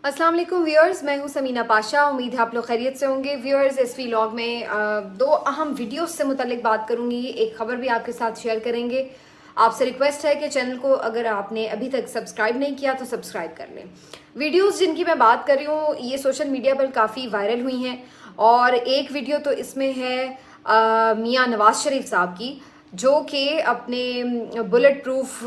अस्सलाम वालेकुम व्यूअर्स, मैं हूं समीना पाशा। उम्मीद है आप लोग खैरियत से होंगे। व्यूअर्स, इस व्लॉग में दो अहम वीडियोस से मुतालिक बात करूंगी। एक खबर भी आपके साथ शेयर करेंगे। आपसे रिक्वेस्ट है कि चैनल को अगर आपने अभी तक सब्सक्राइब नहीं किया तो सब्सक्राइब कर लें। वीडियोस जिनकी मैं बात कर रही हूँ ये सोशल मीडिया पर काफ़ी वायरल हुई हैं और एक वीडियो तो इसमें है मियाँ नवाज शरीफ साहब की, जो कि अपने बुलेट प्रूफ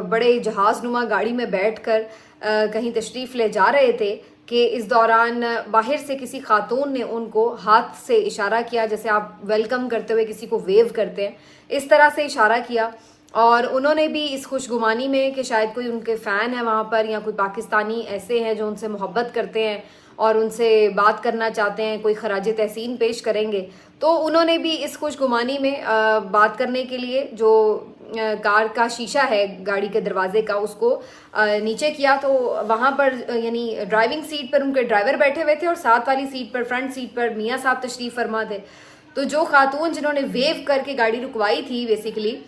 बड़े जहाज़ नुमा गाड़ी में बैठकर कहीं तशरीफ़ ले जा रहे थे कि इस दौरान बाहर से किसी खातून ने उनको हाथ से इशारा किया, जैसे आप वेलकम करते हुए किसी को वेव करते हैं, इस तरह से इशारा किया। और उन्होंने भी इस खुशगुमानी में कि शायद कोई उनके फ़ैन है वहाँ पर या कोई पाकिस्तानी ऐसे हैं जो उनसे मोहब्बत करते हैं और उनसे बात करना चाहते हैं, कोई खराज तहसीन पेश करेंगे, तो उन्होंने भी इस खुशगुमानी में बात करने के लिए जो कार का शीशा है गाड़ी के दरवाजे का उसको नीचे किया। तो वहाँ पर यानी ड्राइविंग सीट पर उनके ड्राइवर बैठे हुए थे और साथ वाली सीट पर, फ्रंट सीट पर मियाँ साहब तशरीफ़ फरमा थे। तो जो खातून जिन्होंने वेव करके गाड़ी रुकवाई थी बेसिकली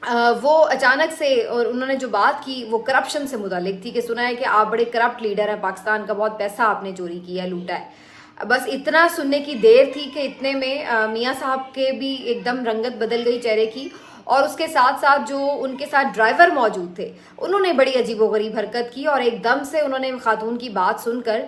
वो अचानक से, और उन्होंने जो बात की वो करप्शन से मुतालिक थी कि सुना है कि आप बड़े करप्ट लीडर हैं, पाकिस्तान का बहुत पैसा आपने चोरी किया, लूटा है। बस इतना सुनने की देर थी कि इतने में मियाँ साहब के भी एकदम रंगत बदल गई चेहरे की, और उसके साथ साथ जो उनके साथ ड्राइवर मौजूद थे उन्होंने बड़ी अजीबोगरीब हरकत की और एकदम से उन्होंने खातून की बात सुनकर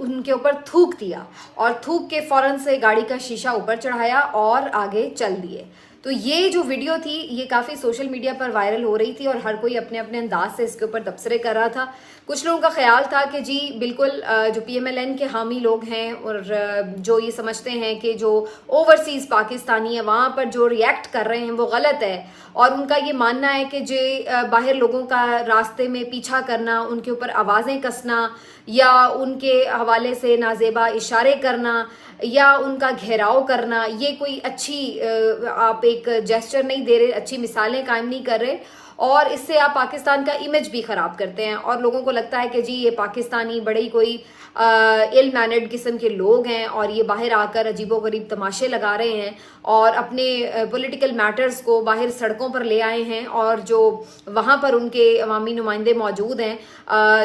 उनके ऊपर थूक दिया और थूक के फौरन से गाड़ी का शीशा ऊपर चढ़ाया और आगे चल दिए। तो ये जो वीडियो थी ये काफ़ी सोशल मीडिया पर वायरल हो रही थी और हर कोई अपने अपने अंदाज से इसके ऊपर तबसरे कर रहा था। कुछ लोगों का ख्याल था कि जी बिल्कुल जो PMLN के हामी लोग हैं और जो ये समझते हैं कि जो ओवरसीज़ पाकिस्तानी है वहाँ पर जो रिएक्ट कर रहे हैं वो गलत है, और उनका ये मानना है कि जो बाहर लोगों का रास्ते में पीछा करना, उनके ऊपर आवाज़ें कसना या उनके हवाले से नाजेबा इशारे करना या उनका घेराव करना, ये कोई अच्छी आप एक जेस्चर नहीं दे रहे, अच्छी मिसालें कायम नहीं कर रहे, और इससे आप पाकिस्तान का इमेज भी ख़राब करते हैं। और लोगों को लगता है कि जी ये पाकिस्तानी बड़े ही कोई इल मैनर्ड किस्म के लोग हैं और ये बाहर आकर अजीबोगरीब तमाशे लगा रहे हैं और अपने पॉलिटिकल मैटर्स को बाहर सड़कों पर ले आए हैं, और जो वहाँ पर उनके अवामी नुमाइंदे मौजूद हैं,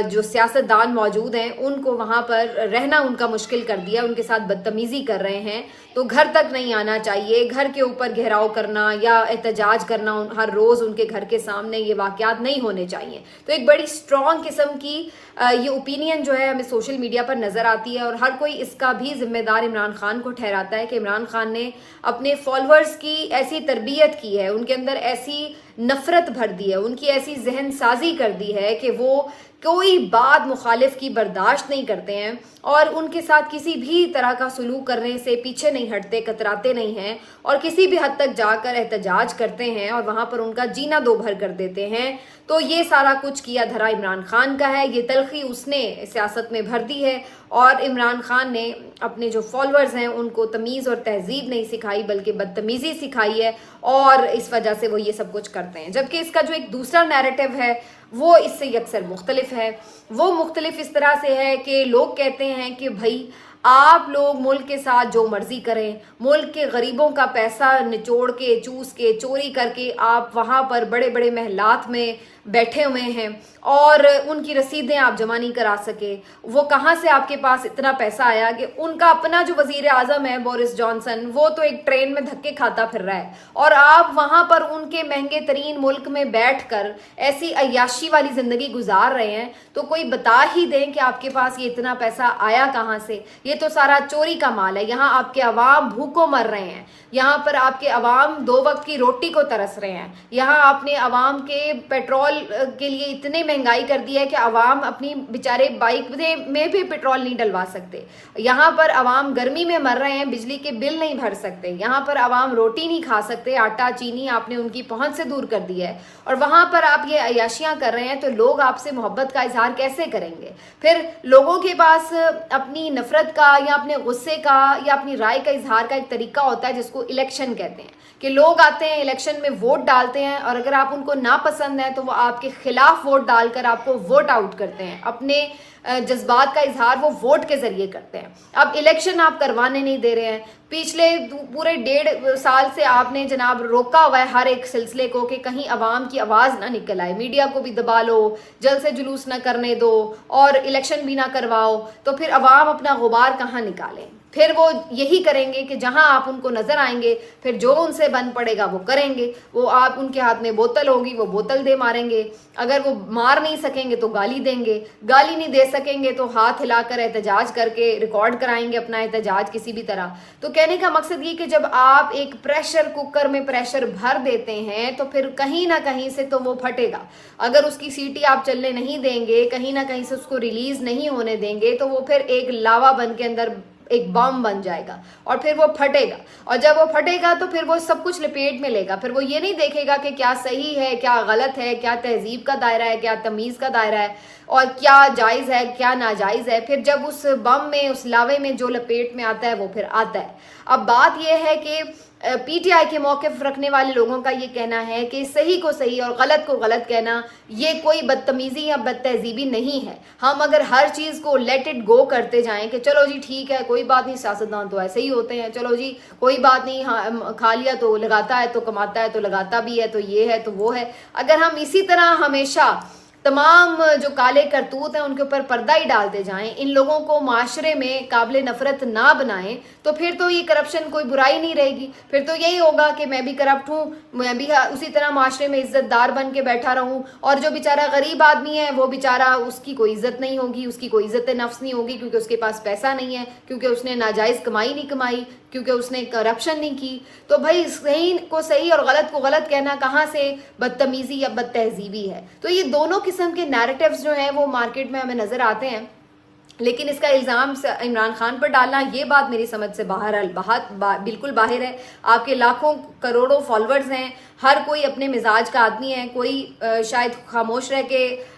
जो सियासतदान मौजूद हैं, उनको वहाँ पर रहना उनका मुश्किल कर दिया, उनके साथ बदतमीज़ी कर रहे हैं। तो घर तक नहीं आना चाहिए, घर के ऊपर घेराव करना या एहतजाज करना हर रोज़ उनके घर के सामने, ये वाक़यात नहीं होने चाहिए। तो एक बड़ी स्ट्रॉन्ग किस्म की ये ओपिनियन जो है हमें सोशल मीडिया पर नज़र आती है और हर कोई इसका भी जिम्मेदार इमरान खान को ठहराता है कि इमरान खान ने अपने फॉलोअर्स की ऐसी तरबियत की है, उनके अंदर ऐसी नफ़रत भर दी है, उनकी ऐसी जहन साजी कर दी है कि वो कोई बात मुखालिफ की बर्दाश्त नहीं करते हैं और उनके साथ किसी भी तरह का सलूक करने से पीछे नहीं हटते, कतराते नहीं हैं और किसी भी हद तक जाकर एहतजाज करते हैं और वहाँ पर उनका जीना दो भर कर देते हैं। तो ये सारा कुछ किया धरा इमरान खान का है, ये तलखी उसने सियासत में भर दी है और इमरान खान ने अपने जो फॉलोअर्स हैं उनको तमीज़ और तहजीब नहीं सिखाई बल्कि बदतमीज़ी सिखाई है और इस वजह से वो ये सब कुछ करते हैं। जबकि इसका जो एक दूसरा नैरेटिव है वो इससे यकसर मुख्तलिफ है। वो मुख्तलिफ इस तरह से है कि लोग कहते हैं कि भाई आप लोग मुल्क के साथ जो मर्जी करें, मुल्क के गरीबों का पैसा निचोड़ के, चूस के, चोरी करके आप वहाँ पर बड़े बड़े महलात में बैठे हुए हैं और उनकी रसीदें आप जमा नहीं करा सके। वो कहाँ से आपके पास इतना पैसा आया कि उनका अपना जो वजीर आज़म है बोरिस जॉनसन, वो तो एक ट्रेन में धक्के खाता फिर रहा है और आप वहाँ पर उनके महंगे तरीन मुल्क में बैठकर ऐसी अय्याशी वाली ज़िंदगी गुजार रहे हैं। तो कोई बता ही दें कि आपके पास ये इतना पैसा आया कहाँ से। ये तो सारा चोरी का माल है। यहाँ आपके अवाम भूखों मर रहे हैं, यहाँ पर आपके अवाम 2 वक्त की रोटी को तरस रहे हैं, यहाँ आपने अवाम के पेट्रोल के लिए इतने महंगाई कर दी है कि अवाम अपनी बेचारे बाइक में भी पेट्रोल नहीं डलवा सकते, यहाँ पर अवाम गर्मी में मर रहे हैं, बिजली के बिल नहीं भर सकते, यहाँ पर अवाम रोटी नहीं खा सकते, आटा चीनी आपने उनकी पहुंच से दूर कर दी है और वहाँ पर आप ये अय्याशियाँ कर रहे हैं। तो लोग आपसे मोहब्बत का इजहार कैसे करेंगे? फिर लोगों के पास अपनी नफरत का या अपने गुस्से का या अपनी राय का इजहार का एक तरीका होता है जिसको इलेक्शन कहते हैं, कि लोग आते हैं इलेक्शन में वोट डालते हैं और अगर आप उनको नापसंद है तो वो आपके खिलाफ वोट डालकर आपको वोट आउट करते हैं, अपने जज्बात का इजहार वो वोट के जरिए करते हैं। अब इलेक्शन आप करवाने नहीं दे रहे हैं, पिछले पूरे 1.5 साल से आपने जनाब रोका हुआ है हर एक सिलसिले को कि कहीं अवाम की आवाज़ ना निकल आए। मीडिया को भी दबा लो, जल्द से जुलूस ना करने दो और इलेक्शन भी ना करवाओ, तो फिर अवाम अपना गुबार कहाँ निकालें? फिर वो यही करेंगे कि जहां आप उनको नजर आएंगे फिर जो उनसे बन पड़ेगा वो करेंगे। वो आप उनके हाथ में बोतल होगी वो बोतल दे मारेंगे, अगर वो मार नहीं सकेंगे तो गाली देंगे, गाली नहीं दे सकेंगे तो हाथ हिलाकर एहतजाज करके रिकॉर्ड कराएंगे अपना एहतजाज किसी भी तरह। तो कहने का मकसद ये कि जब आप एक प्रेशर कुकर में प्रेशर भर देते हैं तो फिर कहीं ना कहीं से तो वो फटेगा। अगर उसकी सीटी आप चलने नहीं देंगे, कहीं ना कहीं से उसको रिलीज नहीं होने देंगे, तो वो फिर एक लावा बन के अंदर एक बम बन जाएगा और फिर वो फटेगा। और जब वो फटेगा तो फिर वो सब कुछ लपेट में लेगा। फिर वो ये नहीं देखेगा कि क्या सही है, क्या गलत है, क्या तहजीब का दायरा है, क्या तमीज़ का दायरा है और क्या जायज़ है, क्या नाजायज़ है। फिर जब उस बम में, उस लावे में जो लपेट में आता है वो फिर आता है। अब बात यह है कि पीटीआई के मौक़िफ़ रखने वाले लोगों का ये कहना है कि सही को सही और गलत को गलत कहना ये कोई बदतमीज़ी या बदतहजीबी नहीं है। हम अगर हर चीज़ को लेट इट गो करते जाएं कि चलो जी ठीक है, कोई बात नहीं, सियासतदान तो ऐसे ही होते हैं, चलो जी कोई बात नहीं, हाँ खा लिया तो लगाता है, तो कमाता है तो लगाता भी है, तो ये है तो वो है। अगर हम इसी तरह हमेशा तमाम जो काले करतूत हैं उनके ऊपर पर्दा ही डालते जाएं, इन लोगों को माशरे में काबिल नफरत ना बनाएं, तो फिर तो ये करप्शन कोई बुराई नहीं रहेगी। फिर तो यही होगा कि मैं भी करप्ट हूँ, मैं भी उसी तरह माशरे में इज्जतदार बन के बैठा रहूँ, और जो बेचारा गरीब आदमी है वो बेचारा, उसकी कोई इज्जत नहीं होगी, उसकी कोई इज्जत नफ्स नहीं होगी, क्योंकि उसके पास पैसा नहीं है, क्योंकि उसने नाजायज़ कमाई नहीं कमाई, क्योंकि उसने करप्शन नहीं की। तो भाई सही को सही और गलत को गलत कहना कहाँ से बदतमीज़ी या बदतहजीबी है? तो ये दोनों किस्म के नैरेटिव्स जो हैं वो मार्केट में हमें नज़र आते हैं, लेकिन इसका इल्ज़ाम इमरान खान पर डालना ये बात मेरी समझ से बिल्कुल बाहर है। आपके लाखों करोड़ों फॉलोअर्स हैं, हर कोई अपने मिजाज का आदमी है, कोई शायद खामोश रह के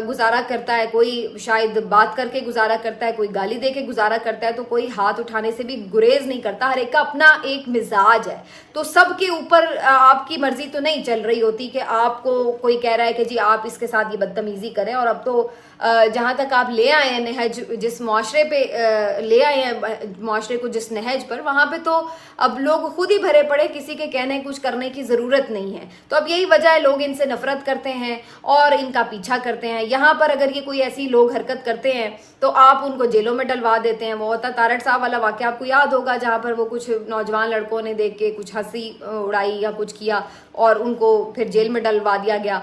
गुजारा करता है, कोई शायद बात करके गुजारा करता है, कोई गाली दे के गुजारा करता है, तो कोई हाथ उठाने से भी गुरेज नहीं करता। हर एक का अपना एक मिजाज है। तो सबके ऊपर आपकी मर्जी तो नहीं चल रही होती कि आपको कोई कह रहा है कि जी आप इसके साथ ये बदतमीजी करें। और अब तो जहाँ तक आप ले आए हैं नहज, जिस मुआशरे पे ले आए हैं मुआशरे को, जिस नहज पर, वहाँ पे तो अब लोग खुद ही भरे पड़े, किसी के कहने कुछ करने की ज़रूरत नहीं है। तो अब यही वजह है लोग इनसे नफरत करते हैं और इनका पीछा करते हैं। यहाँ पर अगर ये कोई ऐसी लोग हरकत करते हैं तो आप उनको जेलों में डलवा देते हैं। वो होता तारड़ साहब वाला वाक़या आपको याद होगा, जहाँ पर वो कुछ नौजवान लड़कों ने देख के कुछ हंसी उड़ाई या कुछ किया और उनको फिर जेल में डलवा दिया गया।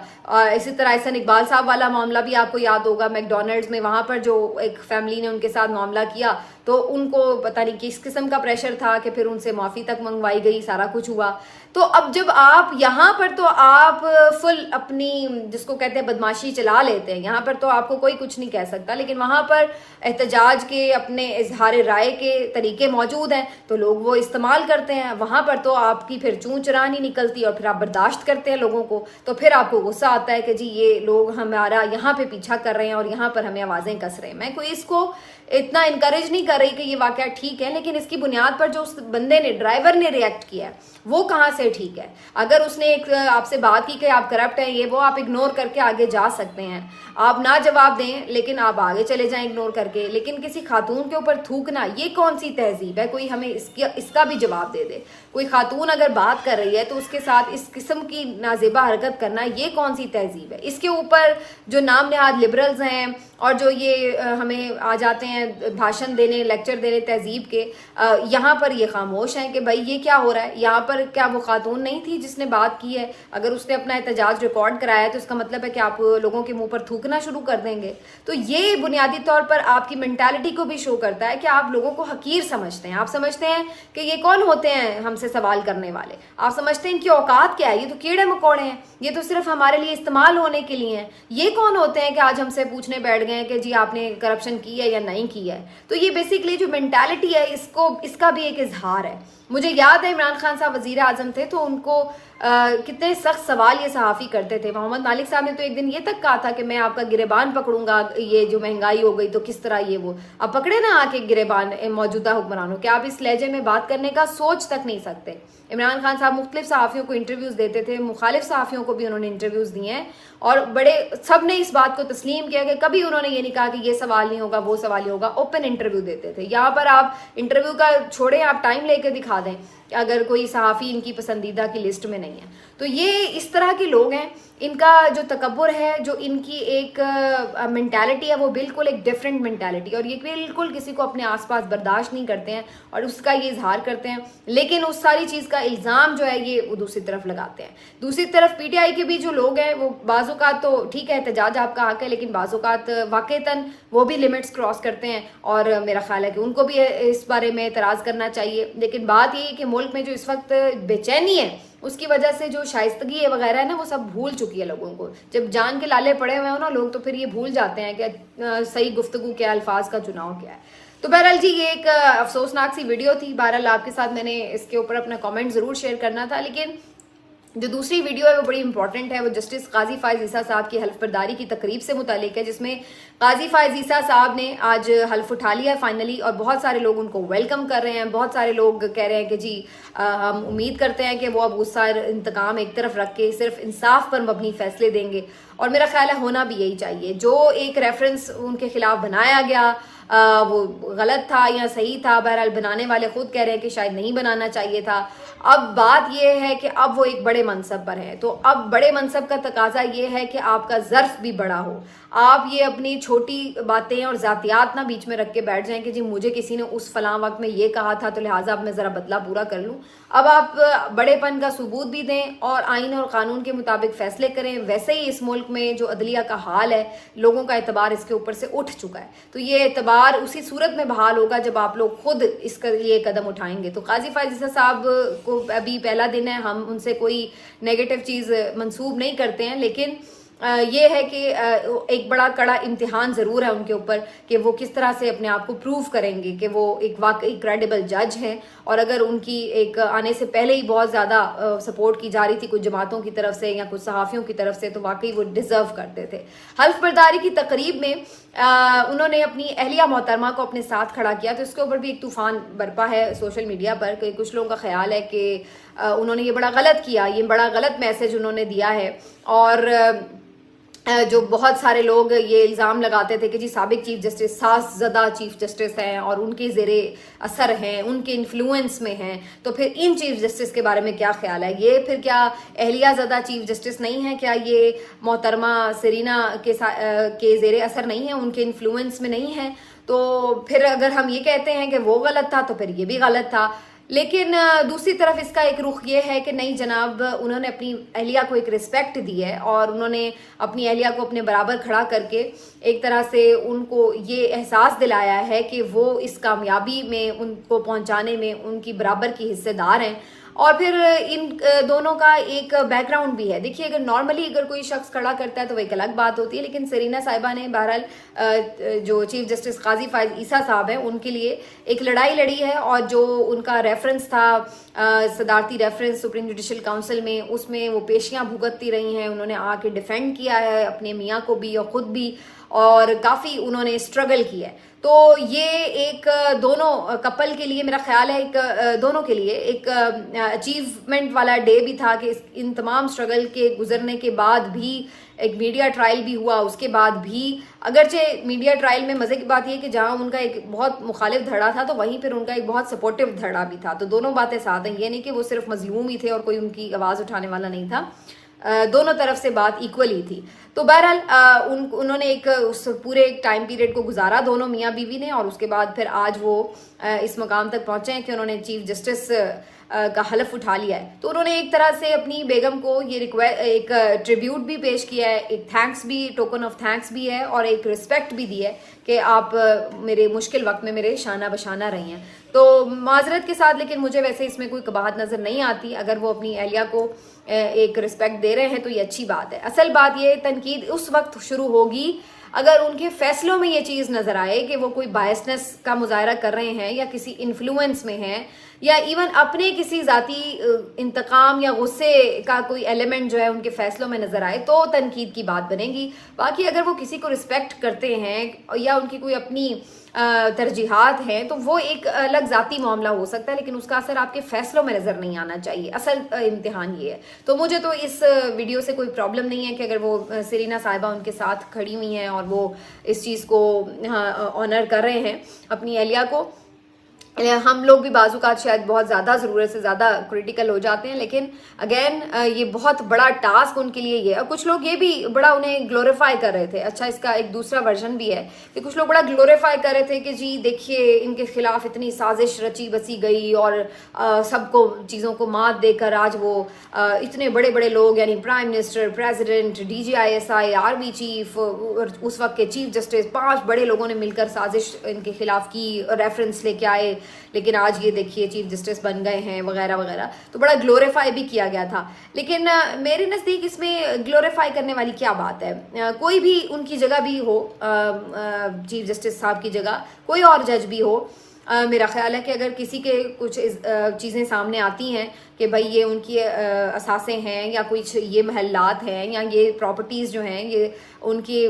इसी तरह एहसन इकबाल साहब वाला मामला भी आपको याद होगा, मैकडॉनल्ड्स में वहाँ पर जो एक फैमिली ने उनके साथ मामला किया तो उनको पता नहीं किस किस्म का प्रेशर था कि फिर उनसे माफ़ी तक मंगवाई गई, सारा कुछ हुआ। तो अब जब आप यहाँ पर, तो आप फुल अपनी जिसको कहते हैं बदमाशी चला लेते हैं, यहाँ पर तो आपको कोई कुछ नहीं कह सकता, लेकिन वहाँ पर एहतजाज के अपने इजहार राय के तरीके मौजूद हैं तो लोग वो इस्तेमाल करते हैं। वहाँ पर तो आपकी फिर चूं चरा नहीं निकलती और फिर आप बर्दाश्त करते हैं लोगों को। तो फिर आपको गुस्सा आता है कि जी ये लोग हमारा यहाँ पे पीछा कर रहे हैं और यहाँ पर हमें आवाज़ें कस रहे हैं। मैं कोई इसको इतना इनकरेज नहीं कर रही कि ये वाकया ठीक है, लेकिन इसकी बुनियाद पर जो उस बंदे ने, ड्राइवर ने रिएक्ट किया है वो कहाँ से ठीक है। अगर उसने एक आपसे बात की कि आप करप्ट हैं, ये वो, आप इग्नोर करके आगे जा सकते हैं, आप ना जवाब दें लेकिन आप आगे चले जाएं इग्नोर करके। लेकिन किसी खातून के ऊपर थूकना ये कौन सी तहजीब है? कोई हमें इसका भी जवाब दे दे। कोई खातून अगर बात कर रही है तो उसके साथ इस किस्म की नाजेबा हरकत करना ये कौन सी तहजीब है? इसके ऊपर जो नाम नहाद लिबरल्स हैं और जो ये हमें आ जाते हैं भाषण देने, लेक्चर देने तहजीब के, यहाँ पर ये खामोश हैं कि भाई ये क्या हो रहा है। यहाँ पर क्या वो खातून नहीं थी जिसने बात की है? अगर उसने अपना एहतजाज रिकॉर्ड कराया है तो इसका मतलब है कि आप लोगों के मुंह पर थूकना शुरू कर देंगे। तो ये बुनियादी तौर पर आपकी मेंटालिटी को भी शो करता है कि आप लोगों को हकीर समझते हैं। आप समझते हैं कि ये कौन होते हैं हमसे सवाल करने वाले, आप समझते हैं इनकी औकात क्या है, ये तो कीड़े मकोड़े हैं, ये तो सिर्फ हमारे लिए इस्तेमाल होने के लिए हैं। ये कौन होते हैं कि आज हमसे पूछने बैठ गए कि जी आपने करप्शन की है या नहीं की है? तो ये बेसिकली जो मेंटालिटी है इसका भी एक इजहार है। मुझे याद है इमरान खान साहब वजीर आजम थे तो उनको कितने सख्त सवाल ये सहाफ़ी करते थे। मोहम्मद मालिक साहब ने तो एक दिन ये तक कहा था कि मैं आपका गिरेबान पकड़ूंगा, ये जो महंगाई हो गई तो किस तरह ये वो। अब पकड़े ना आके गिरेबान मौजूदा हुक्मरानों के, आप इस लहजे में बात करने का सोच तक नहीं सकते। इमरान खान साहब मुख्तलिफ सहाफ़ियों को इंटरव्यूज़ देते थे, मुखालिफ सहाफ़ियों को भी उन्होंने इंटरव्यूज़ दिए हैं और बड़े सब ने इस बात को तस्लीम किया कि कभी उन्होंने ये नहीं कहा कि ये सवाल नहीं होगा वो सवाल ही होगा। ओपन इंटरव्यू देते थे। यहाँ पर आप इंटरव्यू का छोड़ें, आप टाइम लेके दिखा दें अगर कोई सहाफ़ी इनकी पसंदीदा की लिस्ट में नहीं है। تو یہ اس طرح کے لوگ ہیں، ان کا جو تکبر ہے، جو ان کی ایک مینٹالٹی ہے، وہ بالکل ایک ڈفرینٹ مینٹالٹی ہے، اور یہ بالکل کسی کو اپنے آس پاس برداشت نہیں کرتے ہیں اور اس کا یہ اظہار کرتے ہیں، لیکن اس ساری چیز کا الزام جو ہے یہ وہ دوسری طرف لگاتے ہیں۔ دوسری طرف پی ٹی آئی کے بھی جو لوگ ہیں وہ بعض اوقات تو ٹھیک ہے احتجاج آپ کا حق ہے، لیکن بعض اوقات واقعتاً وہ بھی لمٹس کراس کرتے ہیں، اور میرا خیال ہے کہ ان کو بھی اس بارے میں اعتراض کرنا چاہیے۔ لیکن بات یہ ہے کہ ملک میں جو اس وقت بے چینی ہے، اس کی وجہ سے جو شائستگی ہے وغیرہ ہے نا، وہ سب بھول چکی ہے لوگوں کو۔ جب جان کے لالے پڑے ہوئے ہوں نا لوگ، تو پھر یہ بھول جاتے ہیں کہ صحیح گفتگو کیا، الفاظ کا چناؤ کیا ہے۔ تو بہرحال جی یہ ایک افسوسناک سی ویڈیو تھی، بہرحال آپ کے ساتھ میں نے اس کے اوپر اپنا کامنٹ ضرور شیئر کرنا تھا۔ لیکن جو دوسری ویڈیو ہے وہ بڑی امپورٹنٹ ہے، وہ جسٹس قاضی فائز عیسیٰ صاحب کی حلف برداری کی تقریب سے متعلق ہے، جس میں قاضی فائز عیسیٰ صاحب نے آج حلف اٹھا لیا ہے فائنلی، اور بہت سارے لوگ ان کو ویلکم کر رہے ہیں۔ بہت سارے لوگ کہہ رہے ہیں کہ جی ہم امید کرتے ہیں کہ وہ اب غصہ انتقام ایک طرف رکھ کے صرف انصاف پر مبنی فیصلے دیں گے، اور میرا خیال ہے ہونا بھی یہی چاہیے۔ جو ایک ریفرنس ان کے خلاف بنایا گیا وہ غلط تھا یا صحیح تھا، بہرحال بنانے والے خود کہہ رہے ہیں کہ شاید نہیں بنانا چاہیے تھا۔ اب بات یہ ہے کہ اب وہ ایک بڑے منصب پر ہیں، تو اب بڑے منصب کا تقاضا یہ ہے کہ آپ کا ظرف بھی بڑا ہو۔ آپ یہ اپنی چھوٹی باتیں اور ذاتیات نہ بیچ میں رکھ کے بیٹھ جائیں کہ جی مجھے کسی نے اس فلاں وقت میں یہ کہا تھا تو لہٰذا اب میں ذرا بدلہ پورا کر لوں۔ اب آپ بڑے پن کا ثبوت بھی دیں اور آئین اور قانون کے مطابق فیصلے کریں۔ ویسے ہی اس ملک میں جو عدلیہ کا حال ہے، لوگوں کا اعتبار اس کے اوپر سے اٹھ چکا ہے، تو یہ اعتبار اسی صورت میں بحال ہوگا جب آپ لوگ خود اس کا یہ قدم اٹھائیں گے۔ تو قاضی فائز عیسیٰ صاحب کو ابھی پہلا دن ہے، ہم ان سے کوئی نیگیٹو چیز منسوب نہیں کرتے ہیں، لیکن یہ ہے کہ ایک بڑا کڑا امتحان ضرور ہے ان کے اوپر کہ وہ کس طرح سے اپنے آپ کو پروو کریں گے کہ وہ ایک واقعی کریڈیبل جج ہیں۔ اور اگر ان کی ایک آنے سے پہلے ہی بہت زیادہ سپورٹ کی جا رہی تھی کچھ جماعتوں کی طرف سے یا کچھ صحافیوں کی طرف سے، تو واقعی وہ ڈیزرو کرتے تھے۔ حلف برداری کی تقریب میں انہوں نے اپنی اہلیہ محترمہ کو اپنے ساتھ کھڑا کیا، تو اس کے اوپر بھی ایک طوفان برپا ہے سوشل میڈیا پر کہ کچھ لوگوں کا خیال ہے کہ انہوں نے یہ بڑا غلط کیا، یہ بڑا غلط میسج انہوں نے دیا ہے، اور جو بہت سارے لوگ یہ الزام لگاتے تھے کہ جی سابق چیف جسٹس ساز زدہ چیف جسٹس ہیں اور ان کے زیر اثر ہیں، ان کے انفلوئنس میں ہیں، تو پھر ان چیف جسٹس کے بارے میں کیا خیال ہے؟ یہ پھر کیا اہلیہ زدہ چیف جسٹس نہیں ہیں؟ کیا یہ محترمہ سرینا کے زیر اثر نہیں ہیں، ان کے انفلوئنس میں نہیں ہیں؟ تو پھر اگر ہم یہ کہتے ہیں کہ وہ غلط تھا تو پھر یہ بھی غلط تھا۔ لیکن دوسری طرف اس کا ایک رخ یہ ہے کہ نہیں جناب، انہوں نے اپنی اہلیہ کو ایک رسپیکٹ دی ہے، اور انہوں نے اپنی اہلیہ کو اپنے برابر کھڑا کر کے ایک طرح سے ان کو یہ احساس دلایا ہے کہ وہ اس کامیابی میں ان کو پہنچانے میں ان کی برابر کی حصے دار ہیں۔ اور پھر ان دونوں کا ایک بیک گراؤنڈ بھی ہے۔ دیکھیے اگر نارملی اگر کوئی شخص کھڑا کرتا ہے تو وہ ایک الگ بات ہوتی ہے، لیکن سرینا صاحبہ نے بہرحال جو چیف جسٹس قاضی فائز عیسیٰ صاحب ہیں ان کے لیے ایک لڑائی لڑی ہے، اور جو ان کا ریفرنس تھا صدارتی ریفرنس سپریم جوڈیشل کاؤنسل میں، اس میں وہ پیشیاں بھگتتی رہی ہیں، انہوں نے آ کے ڈیفینڈ کیا ہے اپنے میاں کو بھی اور خود بھی، اور کافی انہوں نے اسٹرگل کیا ہے۔ تو یہ ایک دونوں کپل کے لیے میرا خیال ہے ایک دونوں کے لیے ایک اچیومنٹ والا ڈے بھی تھا کہ ان تمام اسٹرگل کے گزرنے کے بعد بھی ایک میڈیا ٹرائل بھی ہوا، اس کے بعد بھی اگرچہ میڈیا ٹرائل میں مزے کی بات یہ کہ جہاں ان کا ایک بہت مخالف دھڑا تھا تو وہیں پھر ان کا ایک بہت سپورٹیو دھڑا بھی تھا، تو دونوں باتیں ساتھ ہیں، یہ نہیں کہ وہ صرف مظلوم ہی تھے اور کوئی ان کی آواز اٹھانے والا نہیں تھا، دونوں طرف سے بات ایکول ہی تھی۔ تو بہرحال انہوں نے ایک اس پورے ایک ٹائم پیریڈ کو گزارا دونوں میاں بیوی نے، اور اس کے بعد پھر آج وہ اس مقام تک پہنچے ہیں کہ انہوں نے چیف جسٹس کا حلف اٹھا لیا ہے۔ تو انہوں نے ایک طرح سے اپنی بیگم کو یہ ایک ٹریبیوٹ بھی پیش کیا ہے، ایک تھینکس بھی، ٹوکن آف تھینکس بھی ہے، اور ایک رسپیکٹ بھی دی ہے کہ آپ میرے مشکل وقت میں میرے شانہ بشانہ رہی ہیں۔ تو معذرت کے ساتھ لیکن مجھے ویسے اس میں کوئی قباحت نظر نہیں آتی، اگر وہ اپنی اہلیہ کو ایک رسپیکٹ دے رہے ہیں تو یہ اچھی بات ہے۔ اصل بات یہ تنقید اس وقت شروع ہوگی اگر ان کے فیصلوں میں یہ چیز نظر آئے کہ وہ کوئی بائسنس کا مظاہرہ کر رہے ہیں یا کسی انفلوئنس میں ہیں، یا ایون اپنے کسی ذاتی انتقام یا غصے کا کوئی ایلیمنٹ جو ہے ان کے فیصلوں میں نظر آئے تو تنقید کی بات بنے گی۔ باقی اگر وہ کسی کو رسپیکٹ کرتے ہیں یا ان کی کوئی اپنی ترجیحات ہیں تو وہ ایک الگ ذاتی معاملہ ہو سکتا ہے، لیکن اس کا اثر آپ کے فیصلوں میں نظر نہیں آنا چاہیے۔ اصل امتحان یہ ہے۔ تو مجھے تو اس ویڈیو سے کوئی پرابلم نہیں ہے کہ اگر وہ سرینا صاحبہ ان کے ساتھ کھڑی ہوئی ہیں اور وہ اس چیز کو آنر کر رہے ہیں اپنی اہلیہ کو۔ ہم لوگ بھی بعض اوقات شاید بہت زیادہ ضرورت سے زیادہ کریٹیکل ہو جاتے ہیں، لیکن اگین یہ بہت بڑا ٹاسک ان کے لیے یہ ہے. اور کچھ لوگ یہ بھی بڑا انہیں گلوریفائی کر رہے تھے. اچھا، اس کا ایک دوسرا ورژن بھی ہے کہ کچھ لوگ بڑا گلوریفائی کر رہے تھے کہ جی دیکھیے ان کے خلاف اتنی سازش رچی بسی گئی اور سب کو چیزوں کو مات دے کر آج وہ اتنے بڑے بڑے لوگ یعنی prime minister, president, DGI army chief, اس وقت کے چیف جسٹس، 5 بڑے لوگوں نے مل کر سازش ان کے خلاف کی، ریفرنس لے کے آئے، لیکن آج یہ دیکھیے چیف جسٹس بن گئے ہیں وغیرہ وغیرہ. تو بڑا گلوریفائی بھی کیا گیا تھا. لیکن میرے نزدیک اس میں گلوریفائی کرنے والی کیا بات ہے؟ کوئی بھی ان کی جگہ بھی ہو، چیف جسٹس صاحب کی جگہ کوئی اور جج بھی ہو، میرا خیال ہے کہ اگر کسی کے کچھ چیزیں سامنے آتی ہیں کہ بھائی یہ ان کی اثاثے ہیں یا کچھ یہ محلات ہیں یا یہ پراپرٹیز جو ہیں یہ ان کی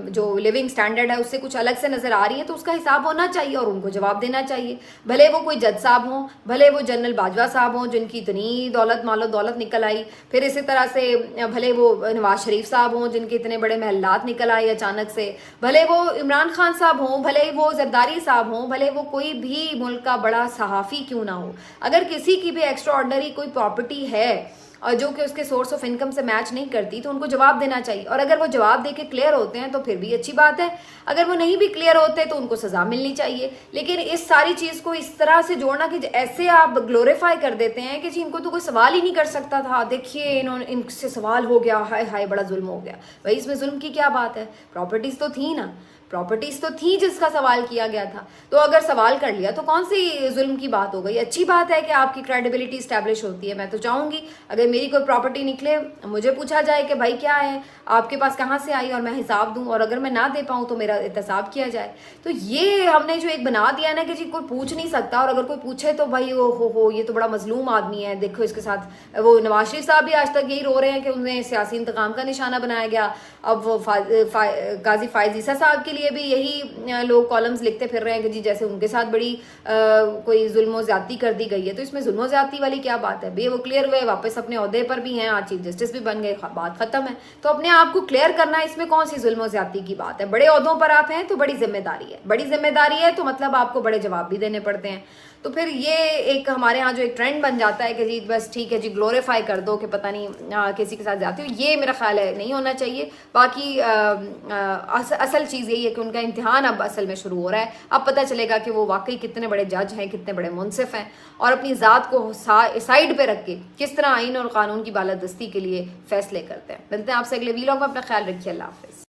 جو لیونگ سٹینڈرڈ ہے اس سے کچھ الگ سے نظر آ رہی ہے، تو اس کا حساب ہونا چاہیے اور ان کو جواب دینا چاہیے. بھلے وہ کوئی جج صاحب ہوں، بھلے وہ جنرل باجوہ صاحب ہوں جن کی اتنی دولت مال و دولت نکل آئی، پھر اسی طرح سے بھلے وہ نواز شریف صاحب ہوں جن کے اتنے بڑے محلات نکل آئے اچانک سے، بھلے وہ عمران خان صاحب ہوں، بھلے وہ زرداری صاحب ہوں، بھلے وہ کوئی بھی ملک کا بڑا صحافی کیوں نہ ہو. اگر کسی کی بھی ایکسٹرا آرڈنری کوئی پراپرٹی ہے اور جو کہ اس کے سورس آف انکم سے میچ نہیں کرتی تو ان کو جواب دینا چاہیے. اور اگر وہ جواب دے کے کلیئر ہوتے ہیں تو پھر بھی اچھی بات ہے، اگر وہ نہیں بھی کلیئر ہوتے تو ان کو سزا ملنی چاہیے. لیکن اس ساری چیز کو اس طرح سے جوڑنا کہ ایسے آپ گلوریفائی کر دیتے ہیں کہ جی ان کو تو کوئی سوال ہی نہیں کر سکتا تھا، دیکھیے ان سے سوال ہو گیا، ہائے ہائے بڑا ظلم ہو گیا. بھائی اس میں ظلم کی کیا بات ہے؟ پراپرٹیز تو تھیں نا، پراپرٹیز تو تھی جس کا سوال کیا گیا تھا. تو اگر سوال کر لیا تو کون سی ظلم کی بات ہو گئی؟ اچھی بات ہے کہ آپ کی کریڈیبلٹی اسٹیبلش ہوتی ہے. میں تو چاہوں گی اگر میری کوئی پراپرٹی نکلے مجھے پوچھا جائے کہ بھائی کیا ہے آپ کے پاس، کہاں سے آئی، اور میں حساب دوں، اور اگر میں نہ دے پاؤں تو میرا احتساب کیا جائے. تو یہ ہم نے جو ایک بنا دیا نا کہ جی کوئی پوچھ نہیں سکتا، اور اگر کوئی پوچھے تو بھائی ہو یہ تو بڑا مظلوم آدمی ہے، دیکھو اس کے ساتھ وہ نواز شریف صاحب بھی آج تک یہی رو رہے ہیں کہ انہیں سیاسی انتقام کا نشانہ بنایا گیا. اب وہ قاضی فائز عیسیٰ صاحب کے لیے بھی یہی لوگ کالمز لکھتے پھر رہے ہیں کہ جی جیسے ان کے ساتھ بڑی کوئی ظلم و زیادتی کر دی گئی ہے. تو اس میں ظلم و زیادتی والی کیا بات ہے؟ بھئی وہ کلیئر ہوئے، واپس اپنے عہدے پر بھی ہیں، آج چیف جسٹس بھی بن گئے، بات ختم ہے. تو اپنے آپ کو کلیئر کرنا، اس میں کون سی ظلم و زیادتی کی بات ہے؟ بڑے عہدوں پر آپ ہیں تو بڑی ذمہ داری ہے، بڑی ذمہ داری ہے تو مطلب آپ کو بڑے جواب بھی دینے پڑتے ہیں. تو پھر یہ ایک ہمارے ہاں جو ایک ٹرینڈ بن جاتا ہے کہ جی بس ٹھیک ہے جی گلوریفائی کر دو کہ پتہ نہیں کسی کے ساتھ جاتی ہو، یہ میرا خیال ہے نہیں ہونا چاہیے. باقی اصل چیز یہی ہے کہ ان کا امتحان اب اصل میں شروع ہو رہا ہے. اب پتہ چلے گا کہ وہ واقعی کتنے بڑے جج ہیں، کتنے بڑے منصف ہیں، اور اپنی ذات کو سائڈ پہ رکھ کے کس طرح آئین اور قانون کی بالادستی کے لیے فیصلے کرتے ہیں. ملتے ہیں آپ سے اگلے ویلاگ میں، اپنا خیال رکھیے. اللہ حافظ.